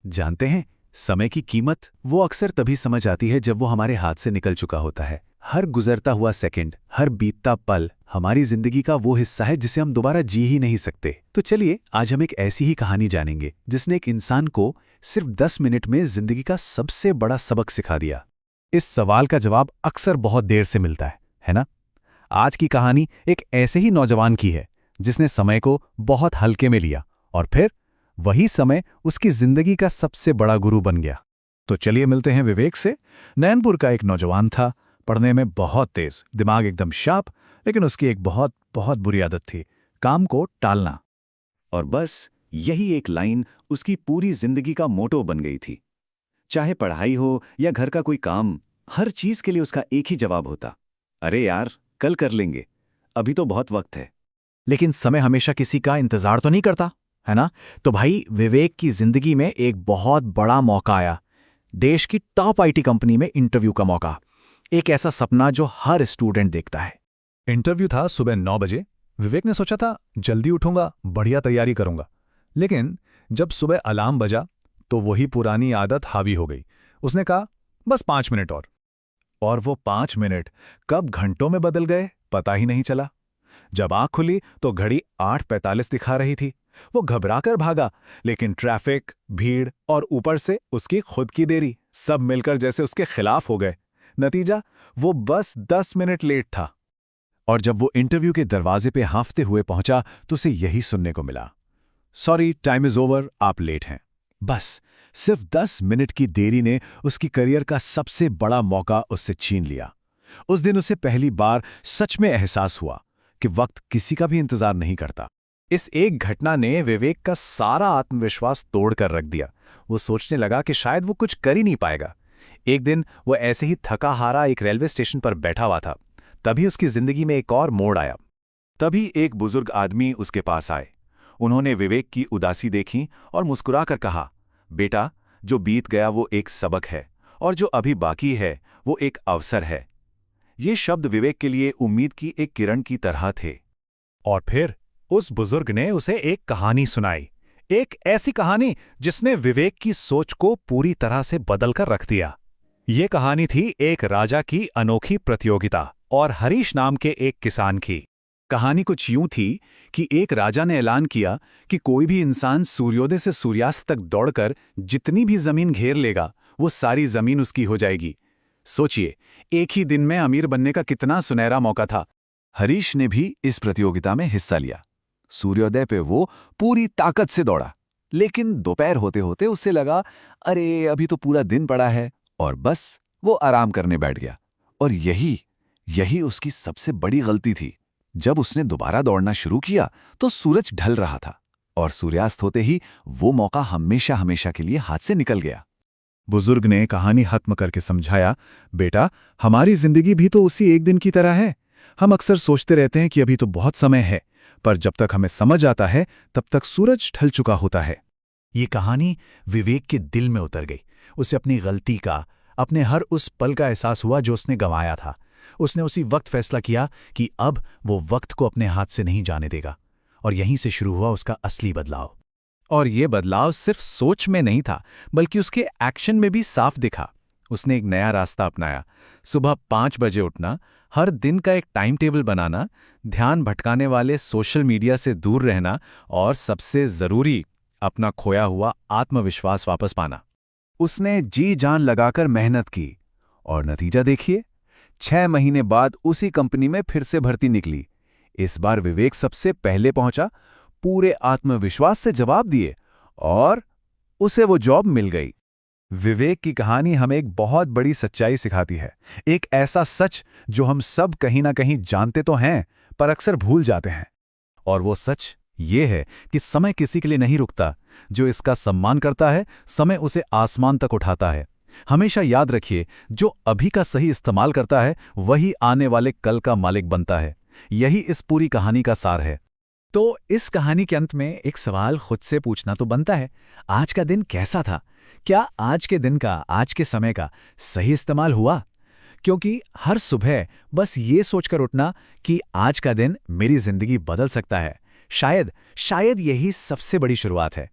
जानते हैं, समय की कीमत वो अक्सर तभी समझ आती है जब वो हमारे हाथ से निकल चुका होता है। हर गुजरता हुआ सेकंड, हर बीतता पल हमारी जिंदगी का वो हिस्सा है जिसे हम दोबारा जी ही नहीं सकते। तो चलिए आज हम एक ऐसी ही कहानी जानेंगे जिसने एक इंसान को सिर्फ 10 मिनट में जिंदगी का सबसे बड़ा सबक सिखा दिया। इस सवाल का जवाब अक्सर बहुत देर से मिलता है ना? आज की कहानी एक ऐसे ही नौजवान की है जिसने समय को बहुत हल्के में लिया और फिर वही समय उसकी जिंदगी का सबसे बड़ा गुरु बन गया। तो चलिए मिलते हैं विवेक से। नैनपुर का एक नौजवान था, पढ़ने में बहुत तेज, दिमाग एकदम शार्प, लेकिन उसकी एक बहुत बहुत बुरी आदत थी, काम को टालना। और बस यही एक लाइन उसकी पूरी जिंदगी का मोटो बन गई थी। चाहे पढ़ाई हो या घर का कोई काम, हर चीज के लिए उसका एक ही जवाब होता, अरे यार कल कर लेंगे, अभी तो बहुत वक्त है। लेकिन समय हमेशा किसी का इंतजार तो नहीं करता, है ना? तो भाई विवेक की जिंदगी में एक बहुत बड़ा मौका आया। देश की टॉप आईटी कंपनी में इंटरव्यू का मौका। एक ऐसा सपना जो हर स्टूडेंट देखता है। इंटरव्यू था सुबह 9 बजे। विवेक ने सोचा था जल्दी उठूंगा, बढ़िया तैयारी करूंगा। लेकिन जब सुबह अलार्म बजा तो वही पुरानी आदत हावी हो गई। उसने कहा बस 5 मिनट और वो 5 मिनट कब घंटों में बदल गए पता ही नहीं चला। जब आंख खुली तो घड़ी 8:45 दिखा रही थी। वो घबराकर भागा, लेकिन ट्रैफिक, भीड़ और ऊपर से उसकी खुद की देरी सब मिलकर जैसे उसके खिलाफ हो गए। नतीजा, वो बस 10 मिनट लेट था। और जब वो इंटरव्यू के दरवाजे पे हांफते हुए पहुंचा तो उसे यही सुनने को मिला, सॉरी टाइम इज ओवर, आप लेट हैं। बस सिर्फ 10 मिनट की देरी ने उसकी करियर का सबसे बड़ा मौका उससे छीन लिया। उस दिन उसे पहली बार सच में एहसास हुआ कि वक्त किसी का भी इंतजार नहीं करता। इस एक घटना ने विवेक का सारा आत्मविश्वास तोड़कर रख दिया। वो सोचने लगा कि शायद वो कुछ कर ही नहीं पाएगा। एक दिन वो ऐसे ही थका हारा एक रेलवे स्टेशन पर बैठा हुआ था, तभी उसकी जिंदगी में एक और मोड़ आया। तभी एक बुजुर्ग आदमी उसके पास आए। उन्होंने विवेक की उदासी देखी और मुस्कुराकर कहा, बेटा, जो बीत गया वो एक सबक है और जो अभी बाकी है वो एक अवसर है। ये शब्द विवेक के लिए उम्मीद की एक किरण की तरह थे। और फिर उस बुजुर्ग ने उसे एक कहानी सुनाई, एक ऐसी कहानी जिसने विवेक की सोच को पूरी तरह से बदलकर रख दिया। ये कहानी थी एक राजा की अनोखी प्रतियोगिता और हरीश नाम के एक किसान की। कहानी कुछ यूं थी कि एक राजा ने ऐलान किया कि कोई भी इंसान सूर्योदय से सूर्यास्त तक दौड़कर जितनी भी जमीन घेर लेगा वो सारी जमीन उसकी हो जाएगी। सोचिए, एक ही दिन में अमीर बनने का कितना सुनहरा मौका था। हरीश ने भी इस प्रतियोगिता में हिस्सा लिया। सूर्योदय पे वो पूरी ताकत से दौड़ा, लेकिन दोपहर होते होते उसे लगा, अरे अभी तो पूरा दिन पड़ा है, और बस वो आराम करने बैठ गया। और यही उसकी सबसे बड़ी गलती थी। जब उसने दोबारा दौड़ना शुरू किया तो सूरज ढल रहा था और सूर्यास्त होते ही वो मौका हमेशा हमेशा के लिए हाथ से निकल गया। बुजुर्ग ने कहानी खत्म करके समझाया, बेटा, हमारी जिंदगी भी तो उसी एक दिन की तरह है। हम अक्सर सोचते रहते हैं कि अभी तो बहुत समय है, पर जब तक हमें समझ आता है तब तक सूरज ढल चुका होता है। ये कहानी विवेक के दिल में उतर गई। उसे अपनी गलती का, अपने हर उस पल का एहसास हुआ जो उसने गंवाया था। उसने उसी वक्त फैसला किया कि अब वो वक्त को अपने हाथ से नहीं जाने देगा। और यहीं से शुरू हुआ उसका असली बदलाव। और ये बदलाव सिर्फ सोच में नहीं था, बल्कि उसके एक्शन में भी साफ दिखा। उसने एक नया रास्ता अपनाया। सुबह 5 बजे उठना, हर दिन का एक टाइम टेबल बनाना, ध्यान भटकाने वाले सोशल मीडिया से दूर रहना और सबसे जरूरी, अपना खोया हुआ आत्मविश्वास वापस पाना। उसने जी जान लगाकर मेहनत की और नतीजा देखिए, 6 महीने बाद उसी कंपनी में फिर से भर्ती निकली। इस बार विवेक सबसे पहले पहुंचा, पूरे आत्मविश्वास से जवाब दिए और उसे वो जॉब मिल गई। विवेक की कहानी हमें एक बहुत बड़ी सच्चाई सिखाती है। एक ऐसा सच जो हम सब कहीं ना कहीं जानते तो हैं, पर अक्सर भूल जाते हैं। और वो सच ये है कि समय किसी के लिए नहीं रुकता। जो इसका सम्मान करता है, समय उसे आसमान तक उठाता है। हमेशा याद रखिए, जो अभी का सही इस्तेमाल करता है वही आने वाले कल का मालिक बनता है। यही इस पूरी कहानी का सार है। तो इस कहानी के अंत में एक सवाल खुद से पूछना तो बनता है, आज का दिन कैसा था? क्या आज के दिन का, आज के समय का सही इस्तेमाल हुआ? क्योंकि हर सुबह बस ये सोचकर उठना कि आज का दिन मेरी जिंदगी बदल सकता है, शायद यही सबसे बड़ी शुरुआत है।